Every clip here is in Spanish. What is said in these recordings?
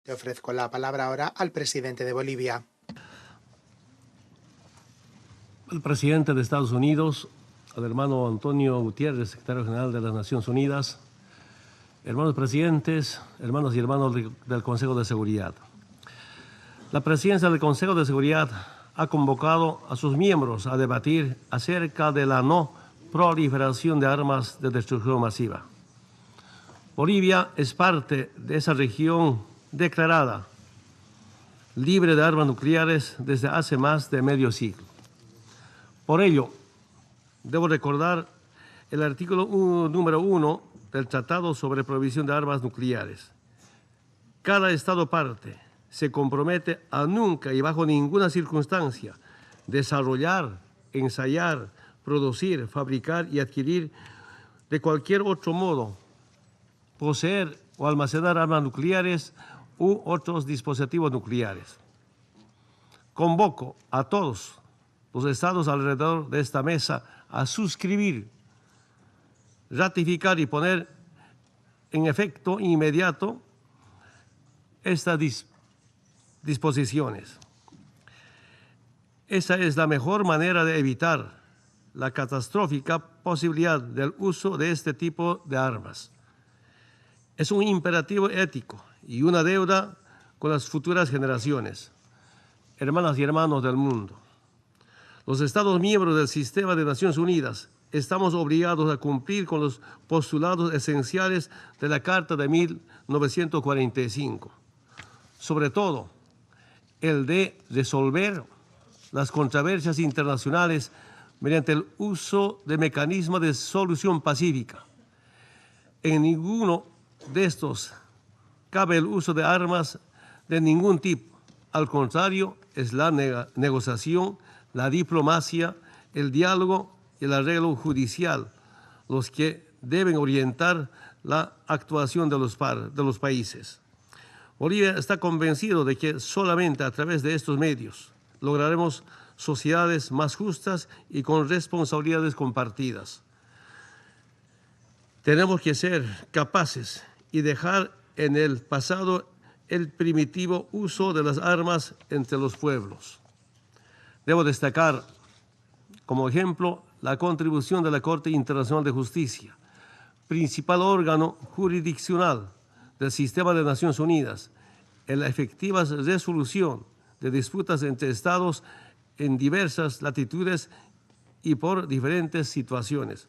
Le ofrezco la palabra ahora al presidente de Bolivia. El presidente de Estados Unidos, al hermano Antonio Gutiérrez, secretario general de las Naciones Unidas, hermanos presidentes, hermanos y hermanos del Consejo de Seguridad. La presidencia del Consejo de Seguridad ha convocado a sus miembros a debatir acerca de la no proliferación de armas de destrucción masiva. Bolivia es parte de esa región declarada libre de armas nucleares desde hace más de medio siglo. Por ello, debo recordar el artículo número 1 del Tratado sobre Prohibición de Armas Nucleares. Cada Estado parte se compromete a nunca y bajo ninguna circunstancia desarrollar, ensayar, producir, fabricar y adquirir de cualquier otro modo, poseer o almacenar armas nucleares u otros dispositivos nucleares. Convoco a todos los estados alrededor de esta mesa a suscribir, ratificar y poner en efecto inmediato estas disposiciones. Esa es la mejor manera de evitar la catastrófica posibilidad del uso de este tipo de armas. Es un imperativo ético y una deuda con las futuras generaciones. Hermanas y hermanos del mundo, los Estados miembros del Sistema de Naciones Unidas estamos obligados a cumplir con los postulados esenciales de la Carta de 1945, sobre todo el de resolver las controversias internacionales mediante el uso de mecanismos de solución pacífica. En ninguno de estos cabe el uso de armas de ningún tipo. Al contrario, es la negociación, la diplomacia, el diálogo y el arreglo judicial los que deben orientar la actuación de los países. Bolivia está convencido de que solamente a través de estos medios lograremos sociedades más justas y con responsabilidades compartidas. Tenemos que ser capaces y dejar en el pasado el primitivo uso de las armas entre los pueblos. Debo destacar como ejemplo la contribución de la Corte Internacional de Justicia, principal órgano jurisdiccional del Sistema de Naciones Unidas, en la efectiva resolución de disputas entre estados en diversas latitudes y por diferentes situaciones.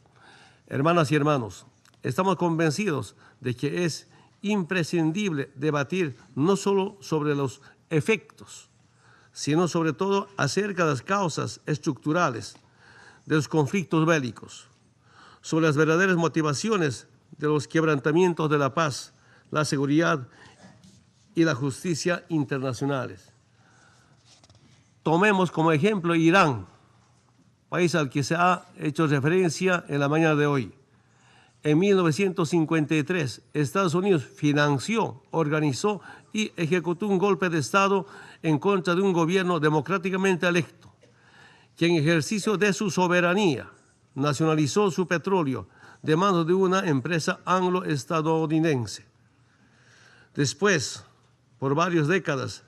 Hermanas y hermanos, estamos convencidos de que es imprescindible debatir no solo sobre los efectos, sino sobre todo acerca de las causas estructurales de los conflictos bélicos, sobre las verdaderas motivaciones de los quebrantamientos de la paz, la seguridad y la justicia internacionales. Tomemos como ejemplo Irán, país al que se ha hecho referencia en la mañana de hoy. En 1953, Estados Unidos financió, organizó y ejecutó un golpe de Estado en contra de un gobierno democráticamente electo, que en ejercicio de su soberanía nacionalizó su petróleo de manos de una empresa anglo-estadounidense. Después, por varias décadas,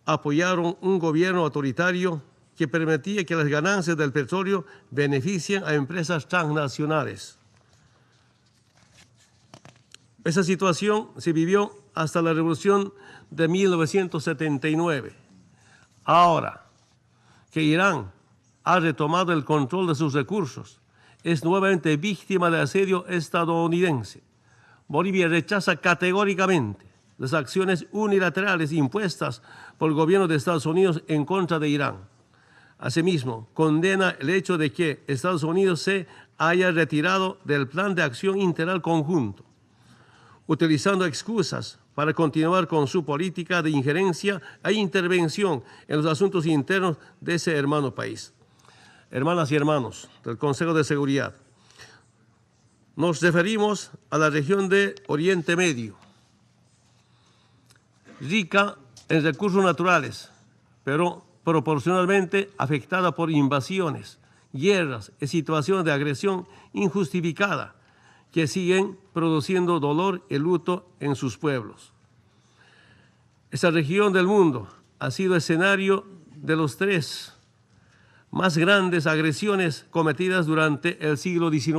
apoyaron un gobierno autoritario que permitía que las ganancias del petróleo beneficien a empresas transnacionales. Esa situación se vivió hasta la Revolución de 1979. Ahora que Irán ha retomado el control de sus recursos, es nuevamente víctima de asedio estadounidense. Bolivia rechaza categóricamente las acciones unilaterales impuestas por el gobierno de Estados Unidos en contra de Irán. Asimismo, condena el hecho de que Estados Unidos se haya retirado del Plan de Acción Integral Conjunto, utilizando excusas para continuar con su política de injerencia e intervención en los asuntos internos de ese hermano país. Hermanas y hermanos del Consejo de Seguridad, nos referimos a la región de Oriente Medio, rica en recursos naturales, pero proporcionalmente afectada por invasiones, guerras y situaciones de agresión injustificada que siguen produciendo dolor y luto en sus pueblos. Esta región del mundo ha sido escenario de los 3 más grandes agresiones cometidas durante el siglo XXI.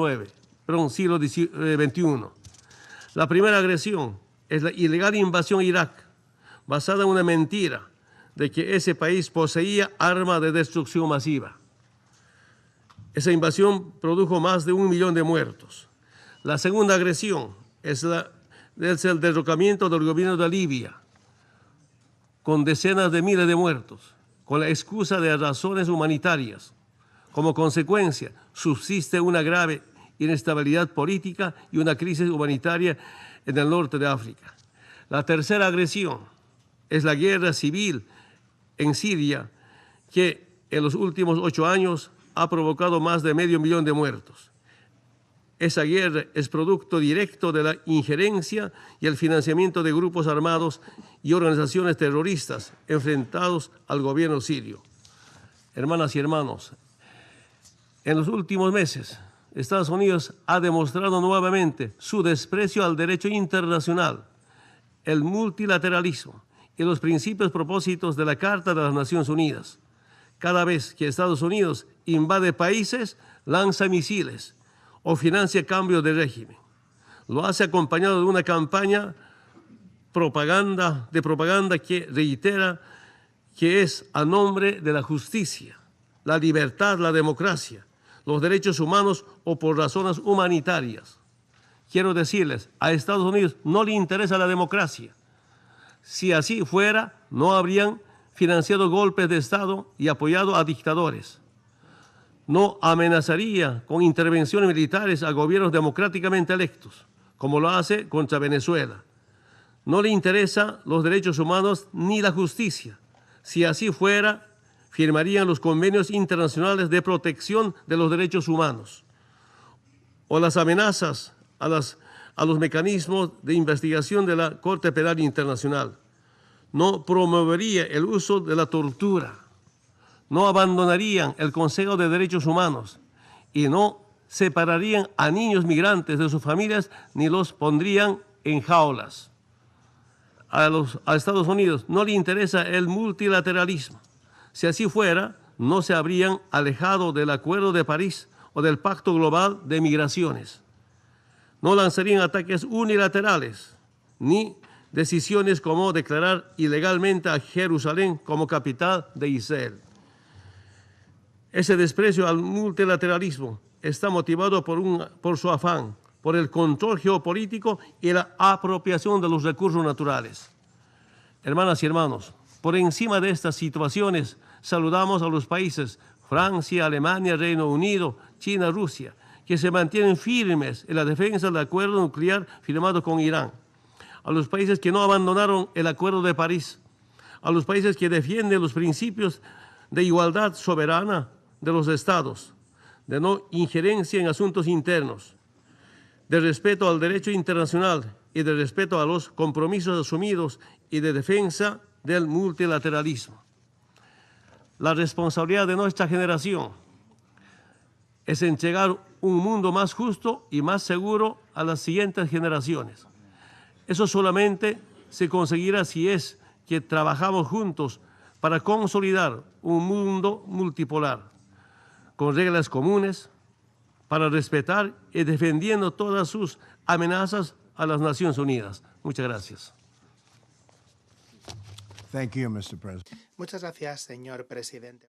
La primera agresión es la ilegal invasión a Irak, basada en una mentira de que ese país poseía armas de destrucción masiva. Esa invasión produjo más de 1 millón de muertos. La segunda agresión es el derrocamiento del gobierno de Libia, con decenas de miles de muertos, con la excusa de razones humanitarias. Como consecuencia, subsiste una grave inestabilidad política y una crisis humanitaria en el norte de África. La tercera agresión es la guerra civil en Siria, que en los últimos 8 años ha provocado más de medio millón de muertos. Esa guerra es producto directo de la injerencia y el financiamiento de grupos armados y organizaciones terroristas enfrentados al gobierno sirio. Hermanas y hermanos, en los últimos meses, Estados Unidos ha demostrado nuevamente su desprecio al derecho internacional, el multilateralismo y los principios propósitos de la Carta de las Naciones Unidas. Cada vez que Estados Unidos invade países, lanza misiles o financia cambios de régimen. Lo hace acompañado de una campaña de propaganda que reitera que es a nombre de la justicia, la libertad, la democracia, los derechos humanos o por razones humanitarias. Quiero decirles, a Estados Unidos no le interesa la democracia. Si así fuera, no habrían financiado golpes de Estado y apoyado a dictadores. No amenazaría con intervenciones militares a gobiernos democráticamente electos, como lo hace contra Venezuela. No le interesan los derechos humanos ni la justicia. Si así fuera, firmarían los convenios internacionales de protección de los derechos humanos o las amenazas a los mecanismos de investigación de la Corte Penal Internacional. No promovería el uso de la tortura. No abandonarían el Consejo de Derechos Humanos y no separarían a niños migrantes de sus familias ni los pondrían en jaulas. A Estados Unidos no le interesa el multilateralismo. Si así fuera, no se habrían alejado del Acuerdo de París o del Pacto Global de Migraciones. No lanzarían ataques unilaterales ni decisiones como declarar ilegalmente a Jerusalén como capital de Israel. Ese desprecio al multilateralismo está motivado por su afán, por el control geopolítico y la apropiación de los recursos naturales. Hermanas y hermanos, por encima de estas situaciones, saludamos a los países Francia, Alemania, Reino Unido, China, Rusia, que se mantienen firmes en la defensa del acuerdo nuclear firmado con Irán. A los países que no abandonaron el Acuerdo de París, a los países que defienden los principios de igualdad soberana de los estados, de no injerencia en asuntos internos, de respeto al derecho internacional y de respeto a los compromisos asumidos y de defensa del multilateralismo. La responsabilidad de nuestra generación es entregar un mundo más justo y más seguro a las siguientes generaciones. Eso solamente se conseguirá si es que trabajamos juntos para consolidar un mundo multipolar, con reglas comunes, para respetar y defendiendo todas sus amenazas a las Naciones Unidas. Muchas gracias. Thank you, Mr. President. Muchas gracias, señor presidente.